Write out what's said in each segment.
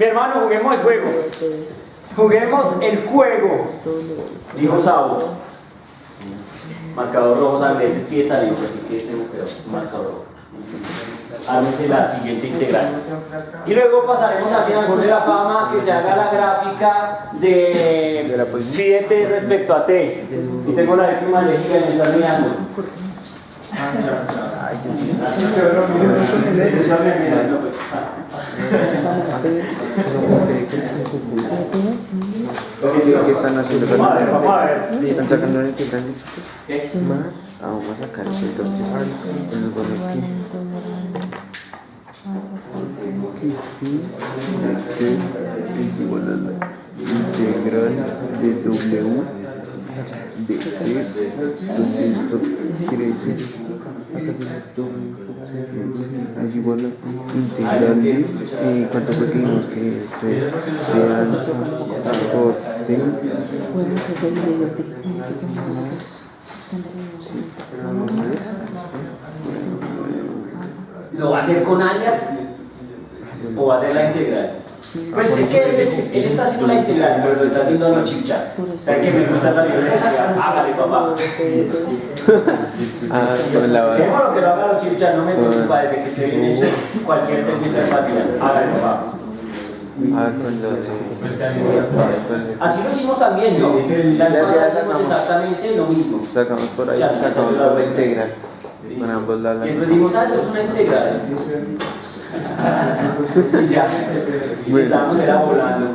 Mi hermano, juguemos el juego. Juguemos el juego, dijo Sabo. Marcador rojo, sangre, ese pie salió, así que tengo que marcador rojo. Ármense la siguiente integral. Y luego pasaremos aquí al de la fama que se haga la gráfica de phi de t respecto a t. Y tengo la décima lógica y me están mirando. ¿Qué están haciendo? ¿Están sacando la integral? Vamos a sacar eso entonces. Es igual a la integral de W de t, donde esto quiere decir es igual a integral de ¿cuánto fue que dijimos que esto es de alfa por t? ¿Lo va a hacer con alias o va a hacer la integral? Pues es que él está haciendo la integral, pero lo está haciendo a lo chipcha. O sea que me gusta salir de la ciudad. Hágale, papá. Dejémoslo que lo haga a lo chipcha, no me preocupa desde que esté bien hecho cualquier técnica de partidas. Hágale, papá. Así lo hicimos también, ¿no? Las cosas hacemos exactamente lo mismo. Sacamos por ahí, sacamos por la integral. Con ambos lados. Y después dimos, eso es una integral. Y ya, estábamos era volando.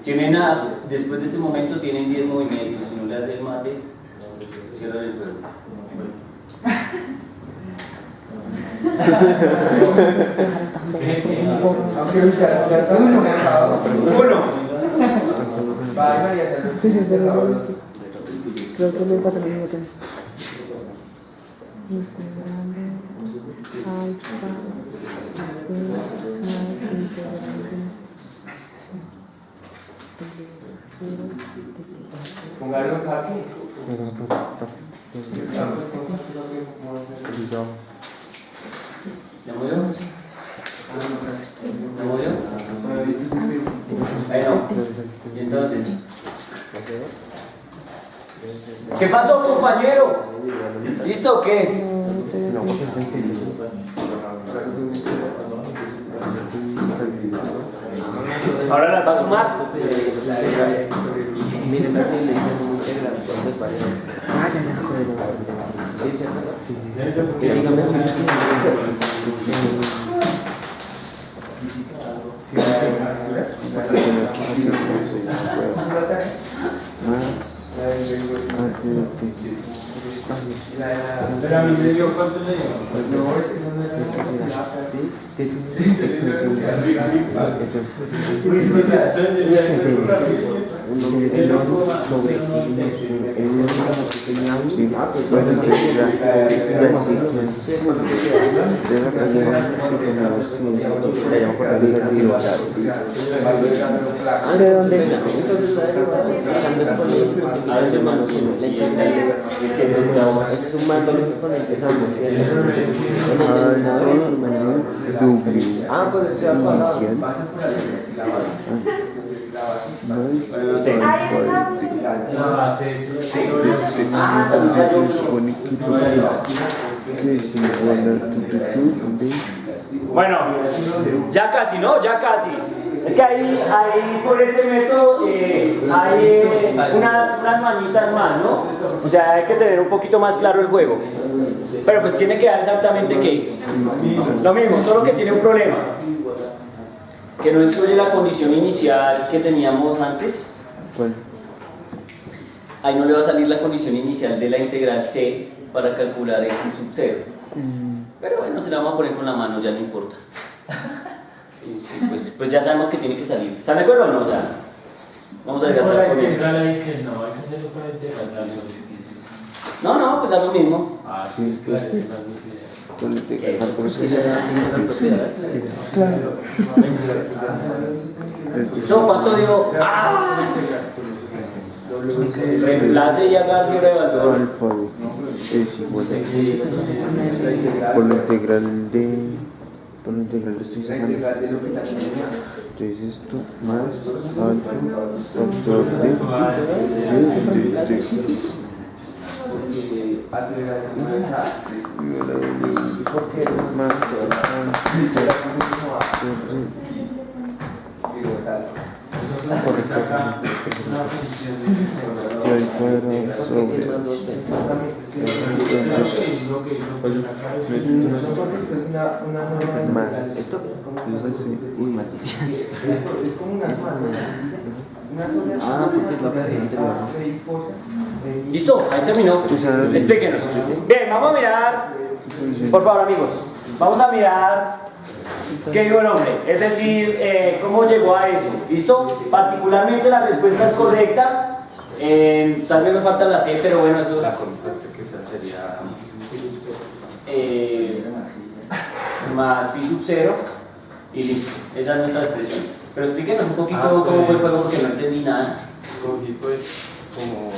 Tienen después de este momento tienen 10 movimientos. Si no le hace el mate, cierran el juego. Uno. Creo que me pasa lo mismo que Póngalo aquí. ¿Ya murió? ¿Ya murió? Bueno, y entonces, ¿qué pasó, compañero? ¿Listo o qué? Ahora las va a sumar. Pero a mí me dio cuánto le dio. No, es que no me ¿de dónde? Es sumando con el que estamos. Pues se ha apagado. Bueno, ya casi, ¿no? Ya casi. Es que ahí por ese método hay unas mañitas más, ¿no? O sea, hay que tener un poquito más claro el juego. Pero pues tiene que dar exactamente qué. Lo mismo, solo que tiene un problema. Que no incluye la condición inicial que teníamos antes. ¿Cuál? Ahí no le va a salir la condición inicial de la integral c para calcular x sub 0. Pero bueno, se la vamos a poner con la mano, ya no importa. Sí, pues ya sabemos que tiene que salir. ¿Están de acuerdo o no? O sea, vamos a desgastar con eso. No, pues da lo mismo. Ah, Sí, es que es más mis ideas. con el integral, ¿cómo es que se llama? Claro. ¿Listo? ¿Cuánto dio? ¡Ah! Reemplace y haga álgebra de valor. Alfa de es igual a por la integral de estoy sacando. Entonces esto más alfa factor de más al cuadrado sobre entonces más esto sí. Uy, ah, porque es la variante. ¿Listo? Ahí terminó. Explíquenos. Bien, vamos a mirar. Por favor, amigos. Vamos a mirar qué dijo el hombre. Es decir, cómo llegó a eso. ¿Listo? Particularmente la respuesta es correcta. Tal vez me falta la C, pero bueno, eso. La constante que se sería más phi sub 0 y listo. Esa es nuestra expresión. Pero explíquenos un poquito cómo fue el juego porque no entendí nada. cogí pues como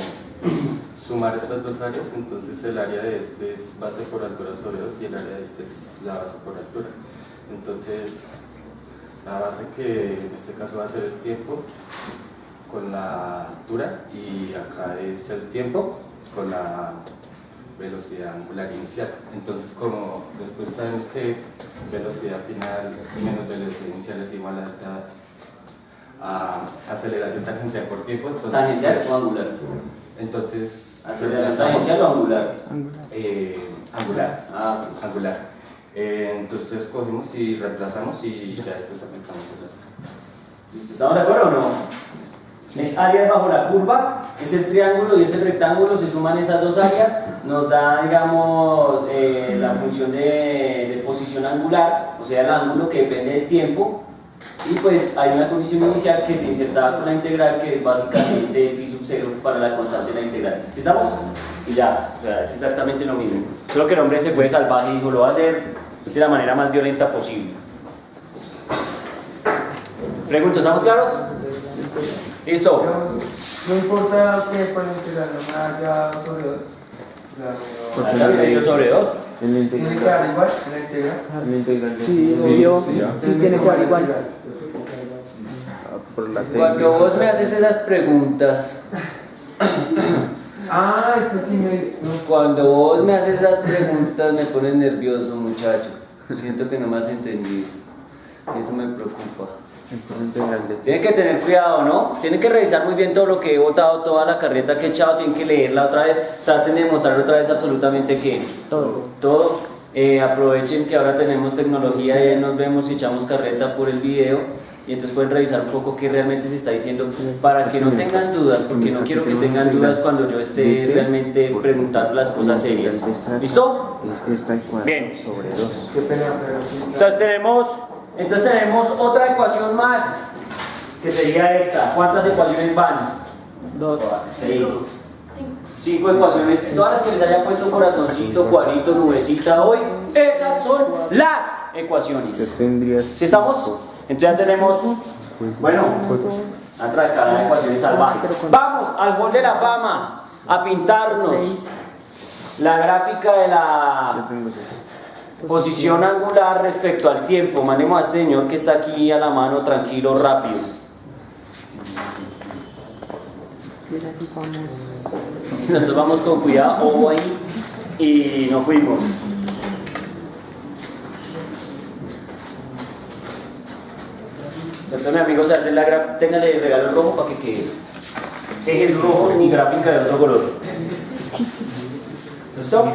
sumar estas dos áreas, entonces el área de este es base por altura sobre 2 y el área de este es la base por altura. Entonces la base, que en este caso va a ser el tiempo con la altura, y acá es el tiempo con la velocidad angular inicial. Entonces, como después sabemos que velocidad final menos velocidad inicial es igual a aceleración tangencial por tiempo. Entonces, ¿Tangencial o angular? Entonces, ¿Aceleración tangencial o angular? Angular. Angular. Entonces cogemos y reemplazamos y ya después aplicamos el. ¿Listo? ¿Estamos de acuerdo o no? Es área bajo la curva, es el triángulo y es el rectángulo, se suman esas dos áreas, nos da, digamos, la función de posición angular, o sea, el ángulo que depende del tiempo, y pues hay una condición inicial que se insertaba con la integral, que es básicamente phi sub 0 para la constante de la integral. ¿Sí estamos? Y ya, o sea, es exactamente lo mismo. Creo que el hombre se fue salvaje y dijo, lo va a hacer de la manera más violenta posible. ¿Preguntas? ¿Estamos claros? Listo. No importa que para integrar una ya sobre 2. Acá viene yo sobre 2. En la ¿Tiene que integral. dar igual en la integral? En la integral. Sí, obvio. Sí, tiene que dar igual. Por la Cuando vos me haces esas preguntas, Ah, esto tiene. cuando vos me haces esas preguntas me pones nervioso, muchacho. Siento que no me has entendido. Eso me preocupa. Tienen que tener cuidado, ¿no? Tienen que revisar muy bien todo lo que he botado, toda la carreta que he echado, tienen que leerla otra vez, traten de demostrar otra vez absolutamente que todo. Aprovechen que ahora tenemos tecnología y nos vemos y echamos carreta por el video, y entonces pueden revisar un poco qué realmente se está diciendo para que no tengan dudas, porque no quiero que tengan dudas cuando yo esté realmente preguntando las cosas serias. ¿Listo? Está igual Bien. sobre 2. Qué pena, pero sí. Entonces tenemos otra ecuación más, que sería esta. ¿Cuántas ecuaciones van? 2. 6. 5 ecuaciones, todas las que les haya puesto corazoncito, cuadrito, nubecita hoy, esas son las ecuaciones. ¿Sí estamos? Entonces ya tenemos, bueno, otra de cada ecuaciones salvajes. Vamos al hall de la fama a pintarnos la gráfica de la posición angular respecto al tiempo. Mandemos al señor que está aquí a la mano, tranquilo, rápido. Así vamos. Listo, entonces vamos con cuidado, ojo ahí, y nos fuimos. Entonces mi amigo se hace la gráfica, téngale regalo el rojo para que quede. Ejes rojos ni gráfica de otro color. ¿Listo?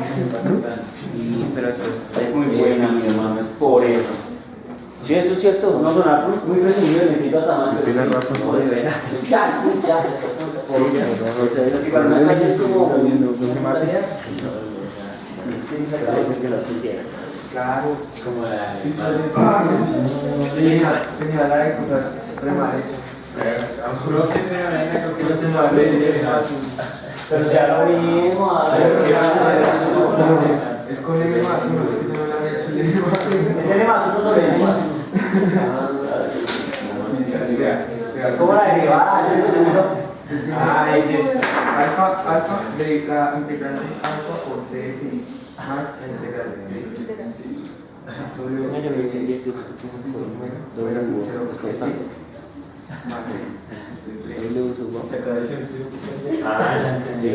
Pero eso es muy buena, mi hermano, es por eso. Sí, eso es cierto, no sonar muy presumido, necesito hasta más. Tiene razón. Ya. Es que para una clase es como Claro. Como la Tenía la de cosas primarias. creo que no se me va a leer. Pero ya lo mismo, a ver. Es con N más uno, es que no le han hecho el N más uno. Es N más 1 sobre N más 1. Es como la derivada. Ah, ese es. Alfa de la integral de alfa por C más la integral de Ah, ya entendí.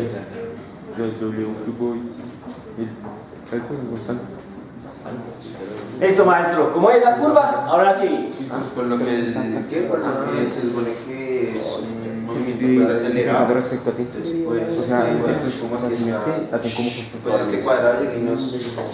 Listo, maestro. ¿Cómo es la curva? Ahora sí. Pues por lo que se supone que es un movimiento acelerado respecto a ti. Pues, o sea, esto es como así, hacen como pues este cuadrado y nos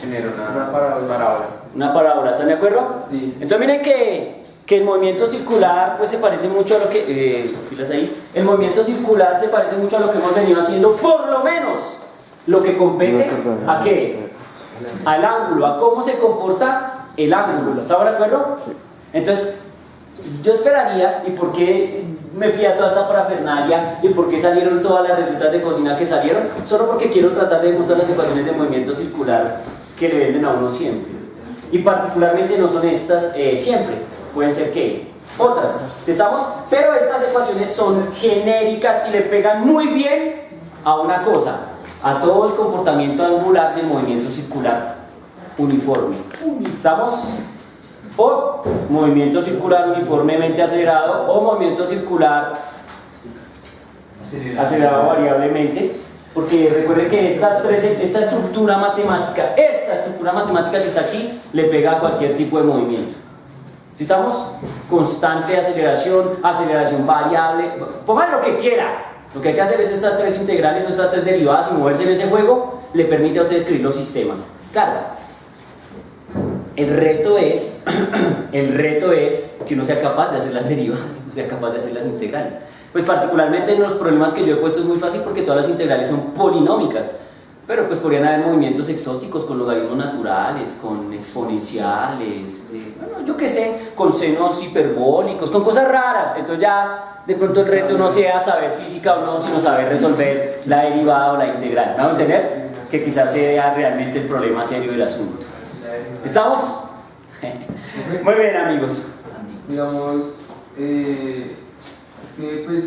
genera una parábola. Una parábola, ¿están de acuerdo? Sí. Entonces miren que el movimiento circular pues se parece mucho a lo que, pilas ahí, el movimiento circular se parece mucho a lo que hemos venido haciendo, por lo menos lo que compete a qué, al ángulo, a cómo se comporta el ángulo, ¿estamos de acuerdo? Entonces yo esperaría, y por qué me fui a toda esta parafernalia y por qué salieron todas las recetas de cocina que salieron, solo porque quiero tratar de demostrar las ecuaciones de movimiento circular que le venden a uno siempre, y particularmente no son estas siempre, pueden ser que otras, ¿sí estamos? Pero estas ecuaciones son genéricas y le pegan muy bien a una cosa, a todo el comportamiento angular del movimiento circular uniforme, ¿estamos? O movimiento circular uniformemente acelerado o movimiento circular acelerado variablemente, porque recuerden que esta estructura matemática que está aquí le pega a cualquier tipo de movimiento. Si estamos, constante aceleración, aceleración variable, pongan lo que quiera. Lo que hay que hacer es estas tres integrales o estas tres derivadas y moverse en ese juego le permite a ustedes escribir los sistemas. Claro, el reto es que uno sea capaz de hacer las derivadas, no sea capaz de hacer las integrales. Pues particularmente en los problemas que yo he puesto es muy fácil porque todas las integrales son polinómicas. Pero pues podrían haber movimientos exóticos con logaritmos naturales, con exponenciales, bueno, yo qué sé, con senos hiperbólicos, con cosas raras. Entonces ya de pronto el reto no sea saber física o no, sino saber resolver la derivada o la integral. ¿Me van a entender? Que quizás sea realmente el problema serio del asunto. ¿Estamos? Muy bien, amigos. Digamos, que pues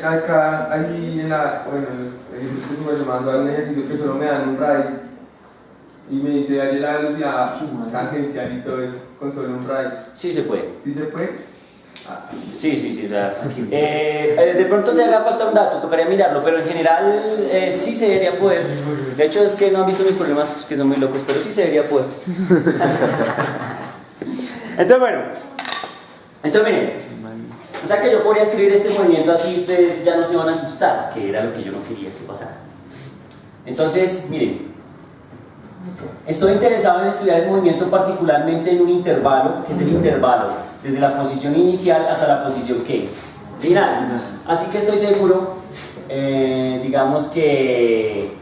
acá, allí en la, bueno, estoy sumando al ejercicio que solo me dan un radio y me dice darle la velocidad tangencial y todo eso con solo un radio. Sí se puede. ¿Sí se puede? Sí, o sea, de pronto te haga falta un dato, tocaría mirarlo, pero en general sí se debería poder. De hecho es que no han visto mis problemas, que son muy locos, pero sí se debería poder. Entonces bueno, miren, o sea que yo podría escribir este movimiento así, ustedes ya no se van a asustar, que era lo que yo no quería que pasara. Entonces, miren, estoy interesado en estudiar el movimiento particularmente en un intervalo, que es el intervalo desde la posición inicial hasta la posición ¿qué? Final. Así que estoy seguro, digamos que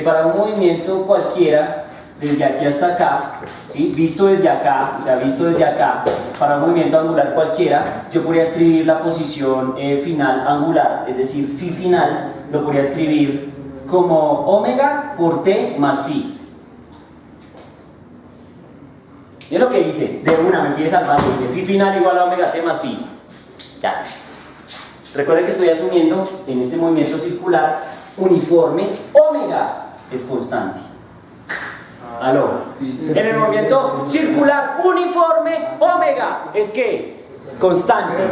para un movimiento cualquiera, desde aquí hasta acá, ¿sí? Visto desde acá, para un movimiento angular cualquiera, yo podría escribir la posición final angular, es decir, phi final, lo podría escribir como omega por t más phi. Es lo que hice, de una me fui salvando, de phi final igual a omega t más phi. Ya. Recuerden que estoy asumiendo en este movimiento circular uniforme, omega es constante. ¿Aló? Sí. En el movimiento circular uniforme, omega es que constante.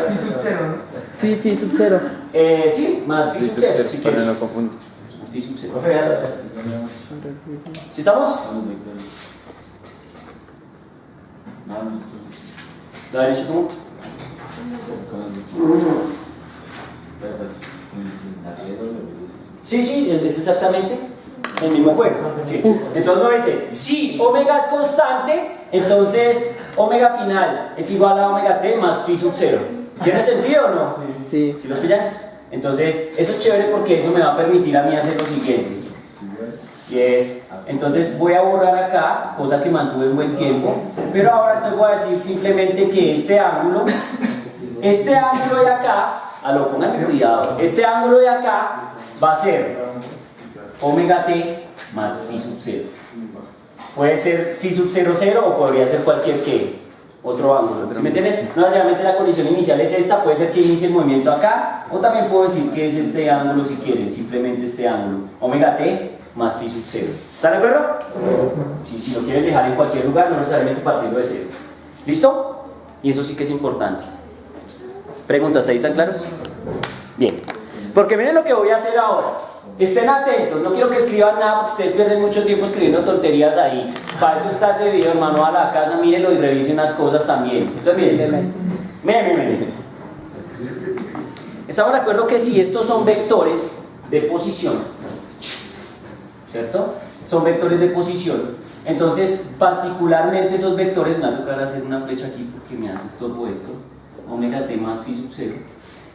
Phi sub 0, ¿no? Sí, phi sub 0. Sí, más phi sub 0, si Para quieres. no confundir. Más phi sub 0. ¿Sí estamos? ¿Lo ha dicho cómo? Sí, es exactamente el mismo juego. ¿Sí? Entonces uno dice, si omega es constante, entonces omega final es igual a omega t más phi sub 0. ¿Tiene sentido o no? Sí. ¿Sí lo pillan? Entonces, eso es chévere porque eso me va a permitir a mí hacer lo siguiente. Y es, entonces voy a borrar acá, cosa que mantuve un buen tiempo, pero ahora entonces voy a decir simplemente que este ángulo de acá aló, pónganme cuidado, este ángulo de acá va a ser omega t más phi sub 0. Puede ser phi sub 0, 0 o podría ser cualquier que otro ángulo. ¿Sí me entienden? No necesariamente la condición inicial es esta, puede ser que inicie el movimiento acá, o también puedo decir que es este ángulo si quieren, simplemente este ángulo, omega t más phi sub 0. ¿Están de acuerdo? Si lo quieren dejar en cualquier lugar, no necesariamente partiendo de 0. ¿Listo? Y eso sí que es importante. ¿Preguntas? ¿Ahí están claros? Bien. Porque miren lo que voy a hacer ahora. Estén atentos, no quiero que escriban nada porque ustedes pierden mucho tiempo escribiendo tonterías ahí. Para eso está ese video, hermano, a la casa, mírenlo y revisen las cosas también. Entonces miren. Estamos de acuerdo que si estos son vectores de posición, ¿cierto? Son vectores de posición. Entonces, particularmente esos vectores, me va a tocar hacer una flecha aquí porque me hace todo esto, omega t más phi sub 0.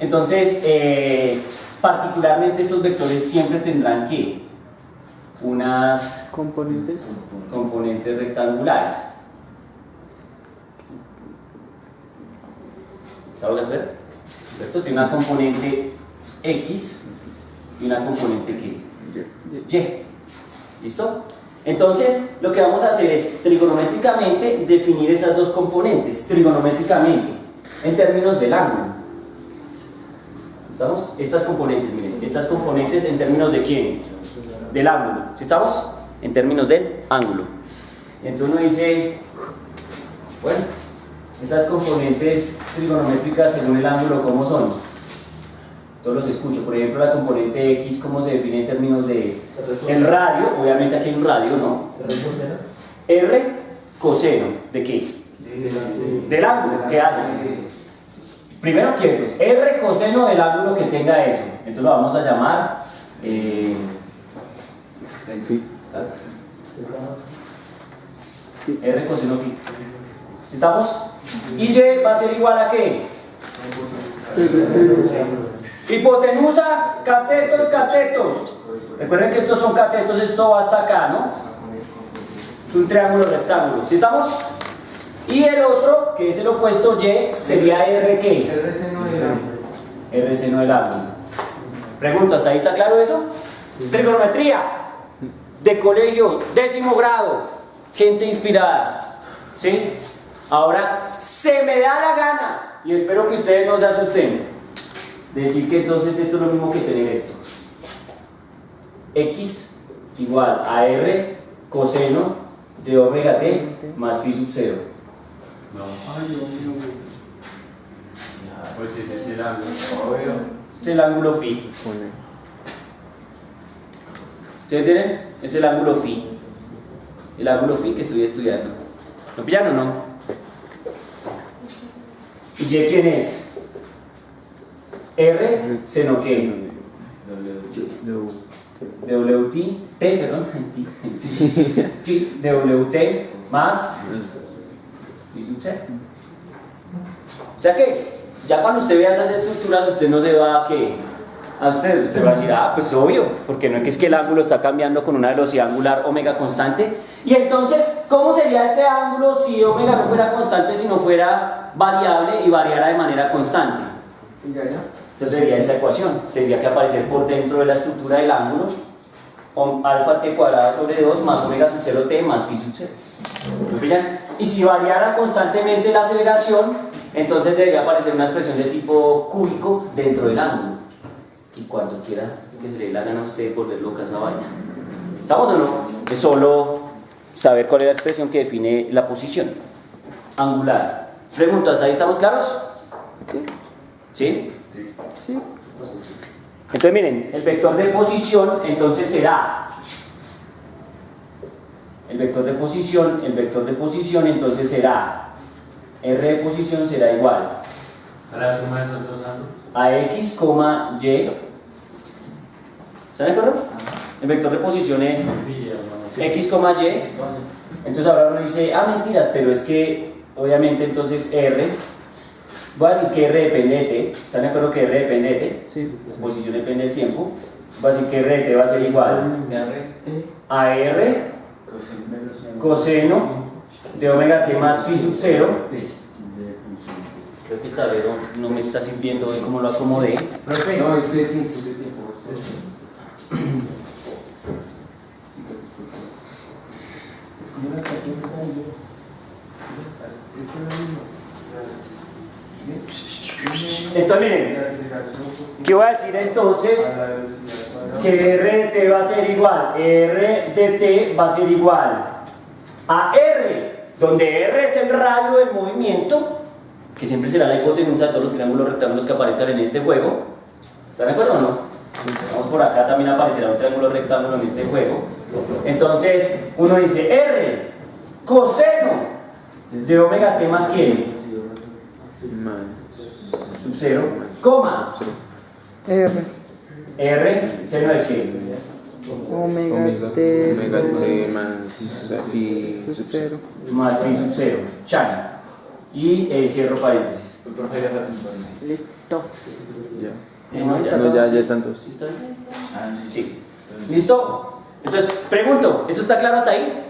Entonces, particularmente estos vectores siempre tendrán que unas componentes rectangulares. ¿Estamos de acuerdo? ¿Cierto? Tiene una componente X y una componente Y. ¿Listo? Entonces, lo que vamos a hacer es trigonométricamente definir esas dos componentes, trigonométricamente, en términos del ángulo. ¿Estamos? Estas componentes, miren, estas componentes en términos de quién? Del ángulo. ¿Sí estamos? En términos del ángulo. Entonces uno dice, bueno, esas componentes trigonométricas según el ángulo, ¿cómo son? Todos los escucho. Por ejemplo, la componente X, ¿cómo se define en términos de el radio? Obviamente aquí hay un radio, ¿no? R coseno. ¿De qué? Del ángulo que haya. Primero quietos, R coseno del ángulo que tenga eso. Entonces lo vamos a llamar R coseno phi. ¿Sí estamos? Y Y va a ser igual a ¿qué? Hipotenusa, catetos. Recuerden que estos son catetos, esto va hasta acá, ¿no? Es un triángulo rectángulo. ¿Sí estamos? Y el otro, que es el opuesto, Y, sería R ¿qué? R seno del ángulo. Pregunta, ¿hasta ahí está claro eso? Trigonometría de colegio, 10º grado, gente inspirada. ¿Sí? Ahora, se me da la gana, y espero que ustedes no se asusten, decir que entonces esto es lo mismo que tener esto. X igual a R coseno de omega t más phi sub 0. No. Pues ese es el ángulo. Es el ángulo phi. ¿Ustedes tienen? Es el ángulo phi. El ángulo phi que estoy estudiando. ¿Lo pillan o no? ¿Y Y quién es? R seno qué? WT, perdón. WT más phi sub 0. O sea que ya cuando usted vea esas estructuras, usted no se va a que usted va a decir, pues obvio, porque no es que el ángulo está cambiando con una velocidad angular omega constante. Y entonces, ¿cómo sería este ángulo si omega no fuera constante, sino fuera variable y variara de manera constante? Entonces sería esta ecuación, tendría que aparecer por dentro de la estructura del ángulo alfa t cuadrado sobre 2 más omega sub 0 t más phi sub 0. Y si variara constantemente la aceleración, entonces debería aparecer una expresión de tipo cúbico dentro del ángulo. Y cuando quiera que se le dé la gana a usted volver loca esa vaina. ¿Estamos o no? Es solo saber cuál es la expresión que define la posición angular. Preguntas, ¿ahí estamos claros? ¿Sí? Sí. Entonces miren, el vector de posición entonces será el vector de posición entonces será R de posición será igual A la suma de esos dos ángulos. a X, Y. ¿Están de acuerdo? El vector de posición es X, Y. Entonces ahora uno dice, mentiras, pero es que obviamente entonces R, voy a decir que R depende de T. ¿Están de acuerdo que R depende de T? Sí. La posición depende del tiempo. Voy a decir que R de T va a ser igual a R coseno de omega t más phi sub 0 tablero no me está sirviendo hoy como lo acomodé. Profe. No, es de tiempo, Entonces miren, ¿qué voy a decir entonces? Que R de T va a ser igual, R de T va a ser igual a R, donde R es el radio del movimiento, que siempre será la hipotenusa de todos los triángulos rectángulos que aparezcan en este juego. ¿Están de acuerdo o no? Vamos por acá, también aparecerá un triángulo rectángulo en este juego. Entonces, uno dice R, coseno de omega T más quién? Sub 0, coma. R, seno de qué? Omega T más phi sub 0. Más phi sub 0, chan. Y cierro paréntesis. Listo. Ya están todos. ¿Sí está bien? Sí. ¿Listo? Entonces, pregunto, ¿eso está claro hasta ahí?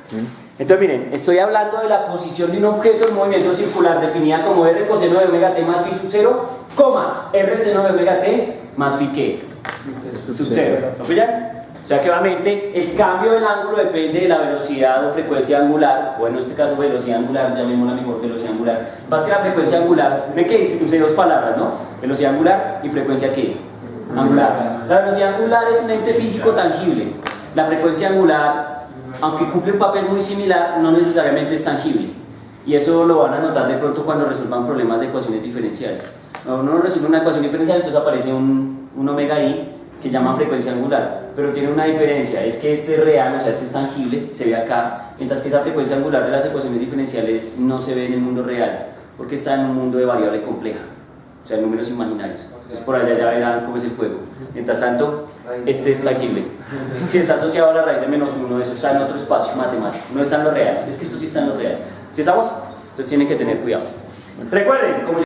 Sí. Entonces, miren, estoy hablando de la posición de un objeto en movimiento circular definida como R coseno de omega T más phi sub 0, coma, R seno de omega T más phi ¿qué? Sub 0. ¿Lo pillan? O sea que obviamente el cambio del ángulo depende de la velocidad o frecuencia angular, o en este caso velocidad angular, llamémosla mejor velocidad angular. Más que la frecuencia angular, ven que usé dos palabras, ¿no? Velocidad angular y frecuencia ¿qué? Angular. La velocidad angular es un ente físico tangible. La frecuencia angular, aunque cumple un papel muy similar, no necesariamente es tangible. Y eso lo van a notar de pronto cuando resuelvan problemas de ecuaciones diferenciales. Cuando uno resuelve una ecuación diferencial, entonces aparece un omega i que llaman frecuencia angular, pero tiene una diferencia, es que este es real, o sea, este es tangible, se ve acá, mientras que esa frecuencia angular de las ecuaciones diferenciales no se ve en el mundo real, porque está en un mundo de variable compleja, o sea, números imaginarios. Entonces por allá ya verán cómo es el juego. Mientras tanto, este es tangible. Si está asociado a la raíz de -1, eso está en otro espacio matemático, no están los reales, es que esto sí está en los reales. ¿Sí estamos? Entonces tienen que tener cuidado. Recuerden, como